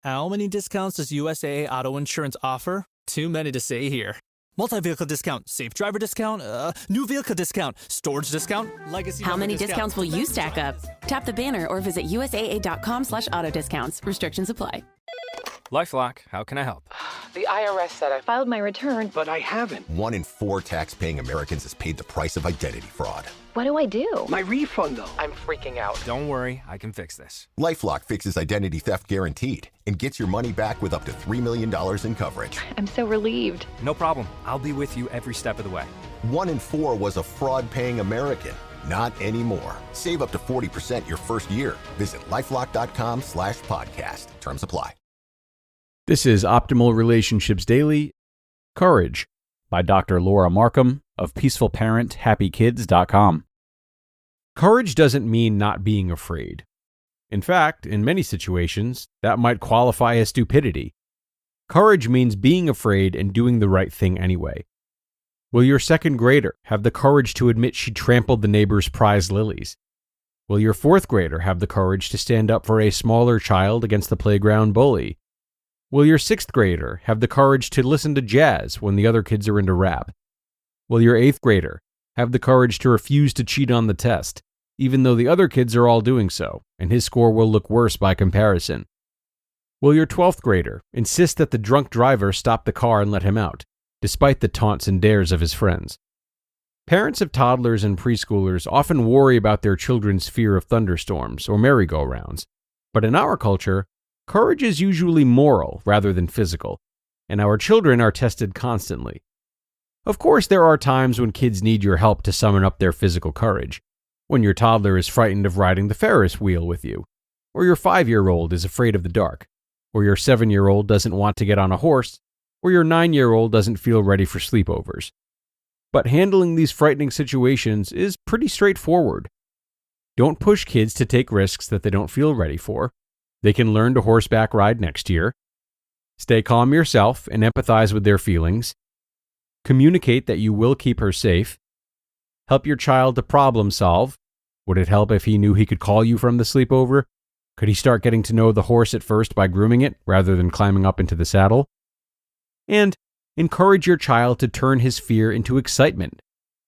How many discounts does USAA Auto Insurance offer? Too many to say here. Multi-vehicle discount, safe driver discount, new vehicle discount, storage discount, legacy. How many discounts will you stack up? Tap the banner or visit USAA.com/auto discounts. Restrictions apply. LifeLock, how can I help? The IRS said I filed my return, But I haven't. 1 in 4 tax-paying Americans has paid the price of identity fraud. What do I do? My refund, though. I'm freaking out. Don't worry, I can fix this. LifeLock fixes identity theft guaranteed and gets your money back with up to $3 million in coverage. I'm so relieved. No problem. I'll be with you every step of the way. 1 in 4 was a fraud-paying American. Not anymore. Save up to 40% your first year. Visit LifeLock.com/podcast. Terms apply. This is Optimal Relationships Daily, Courage, by Dr. Laura Markham of PeacefulParentHappyKids.com. Courage doesn't mean not being afraid. In fact, in many situations, that might qualify as stupidity. Courage means being afraid and doing the right thing anyway. Will your second grader have the courage to admit she trampled the neighbor's prize lilies? Will your fourth grader have the courage to stand up for a smaller child against the playground bully? Will your sixth grader have the courage to listen to jazz when the other kids are into rap? Will your eighth grader have the courage to refuse to cheat on the test, even though the other kids are all doing so, and his score will look worse by comparison? Will your 12th grader insist that the drunk driver stop the car and let him out, despite the taunts and dares of his friends? Parents of toddlers and preschoolers often worry about their children's fear of thunderstorms or merry-go-rounds, but in our culture, courage is usually moral rather than physical, and our children are tested constantly. Of course, there are times when kids need your help to summon up their physical courage, when your toddler is frightened of riding the Ferris wheel with you, or your 5-year-old is afraid of the dark, or your 7-year-old doesn't want to get on a horse, or your 9-year-old doesn't feel ready for sleepovers. But handling these frightening situations is pretty straightforward. Don't push kids to take risks that they don't feel ready for. They can learn to horseback ride next year. Stay calm yourself and empathize with their feelings. Communicate that you will keep her safe. Help your child to problem solve. Would it help if he knew he could call you from the sleepover? Could he start getting to know the horse at first by grooming it rather than climbing up into the saddle? And encourage your child to turn his fear into excitement.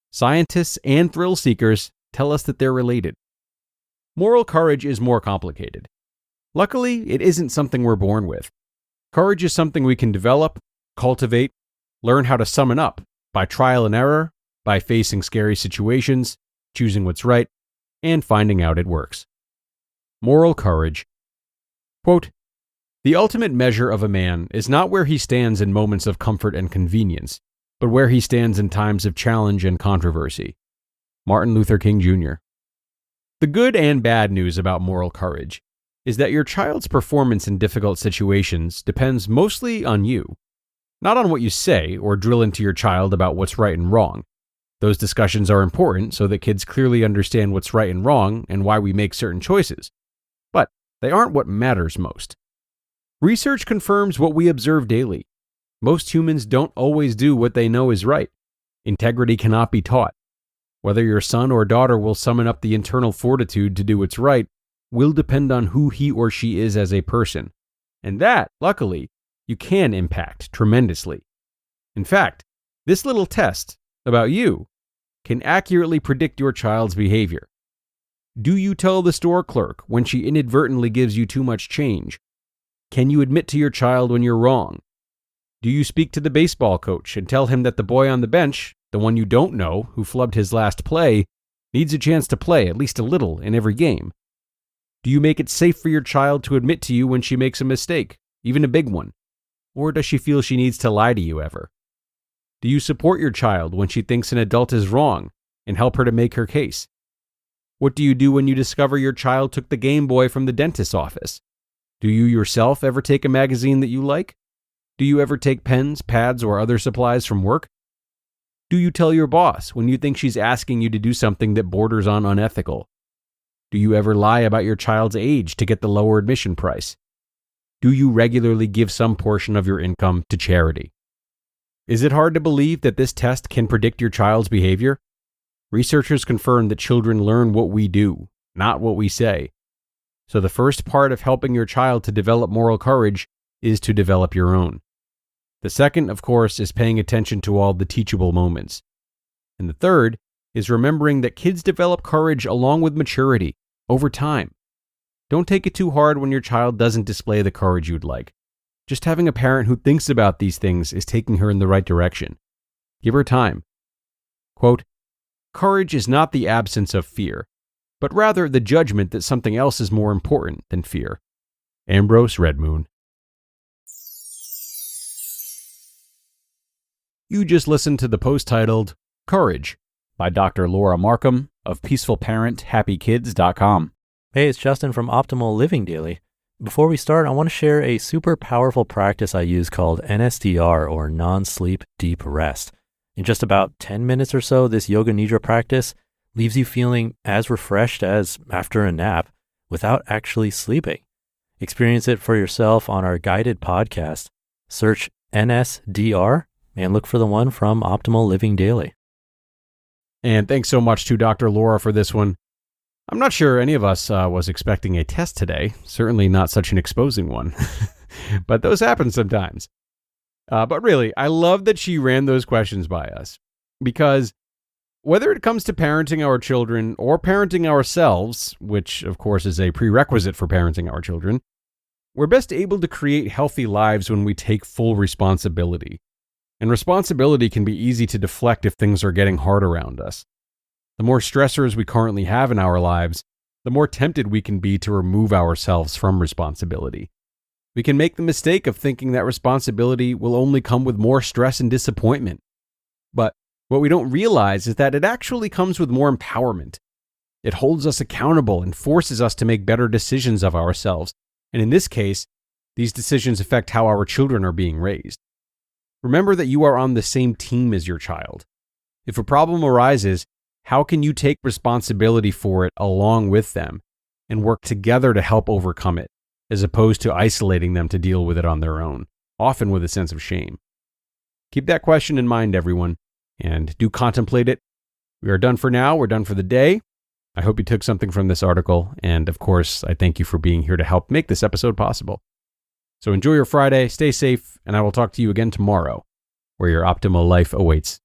Scientists and thrill seekers tell us that they're related. Moral courage is more complicated. Luckily, it isn't something we're born with. Courage is something we can develop, cultivate, learn how to summon up by trial and error, by facing scary situations, choosing what's right, and finding out it works. Moral courage. Quote, "The ultimate measure of a man is not where he stands in moments of comfort and convenience, but where he stands in times of challenge and controversy." Martin Luther King Jr. The good and bad news about moral courage is that your child's performance in difficult situations depends mostly on you, not on what you say or drill into your child about what's right and wrong. Those discussions are important so that kids clearly understand what's right and wrong and why we make certain choices, but they aren't what matters most. Research confirms what we observe daily. Most humans don't always do what they know is right. Integrity cannot be taught. Whether your son or daughter will summon up the internal fortitude to do what's right will depend on who he or she is as a person. And that, luckily, you can impact tremendously. In fact, this little test about you can accurately predict your child's behavior. Do you tell the store clerk when she inadvertently gives you too much change? Can you admit to your child when you're wrong? Do you speak to the baseball coach and tell him that the boy on the bench, the one you don't know who flubbed his last play, needs a chance to play at least a little in every game? Do you make it safe for your child to admit to you when she makes a mistake, even a big one? Or does she feel she needs to lie to you ever? Do you support your child when she thinks an adult is wrong and help her to make her case? What do you do when you discover your child took the Game Boy from the dentist's office? Do you yourself ever take a magazine that you like? Do you ever take pens, pads, or other supplies from work? Do you tell your boss when you think she's asking you to do something that borders on unethical? Do you ever lie about your child's age to get the lower admission price? Do you regularly give some portion of your income to charity? Is it hard to believe that this test can predict your child's behavior? Researchers confirm that children learn what we do, not what we say. So the first part of helping your child to develop moral courage is to develop your own. The second, of course, is paying attention to all the teachable moments. And the third is remembering that kids develop courage along with maturity over time. Don't take it too hard when your child doesn't display the courage you'd like. Just having a parent who thinks about these things is taking her in the right direction. Give her time. Quote, "Courage is not the absence of fear, but rather the judgment that something else is more important than fear." Ambrose Redmoon. You just listened to the post titled Courage by Dr. Laura Markham of peacefulparenthappykids.com. Hey, it's Justin from Optimal Living Daily. Before we start, I want to share a super powerful practice I use called NSDR, or non-sleep deep rest. In just about 10 minutes or so, this yoga nidra practice leaves you feeling as refreshed as after a nap without actually sleeping. Experience it for yourself on our guided podcast. Search NSDR and look for the one from Optimal Living Daily. And thanks so much to Dr. Laura for this one. I'm not sure any of us was expecting a test today, certainly not such an exposing one, but those happen sometimes. But really, I love that she ran those questions by us, because whether it comes to parenting our children or parenting ourselves, which of course is a prerequisite for parenting our children, we're best able to create healthy lives when we take full responsibility. And responsibility can be easy to deflect if things are getting hard around us. The more stressors we currently have in our lives, the more tempted we can be to remove ourselves from responsibility. We can make the mistake of thinking that responsibility will only come with more stress and disappointment. But what we don't realize is that it actually comes with more empowerment. It holds us accountable and forces us to make better decisions of ourselves. And in this case, these decisions affect how our children are being raised. Remember that you are on the same team as your child. If a problem arises, how can you take responsibility for it along with them and work together to help overcome it, as opposed to isolating them to deal with it on their own, often with a sense of shame? Keep that question in mind, everyone, and do contemplate it. We are done for now. We're done for the day. I hope you took something from this article, and of course, I thank you for being here to help make this episode possible. So enjoy your Friday, stay safe, and I will talk to you again tomorrow, where your optimal life awaits.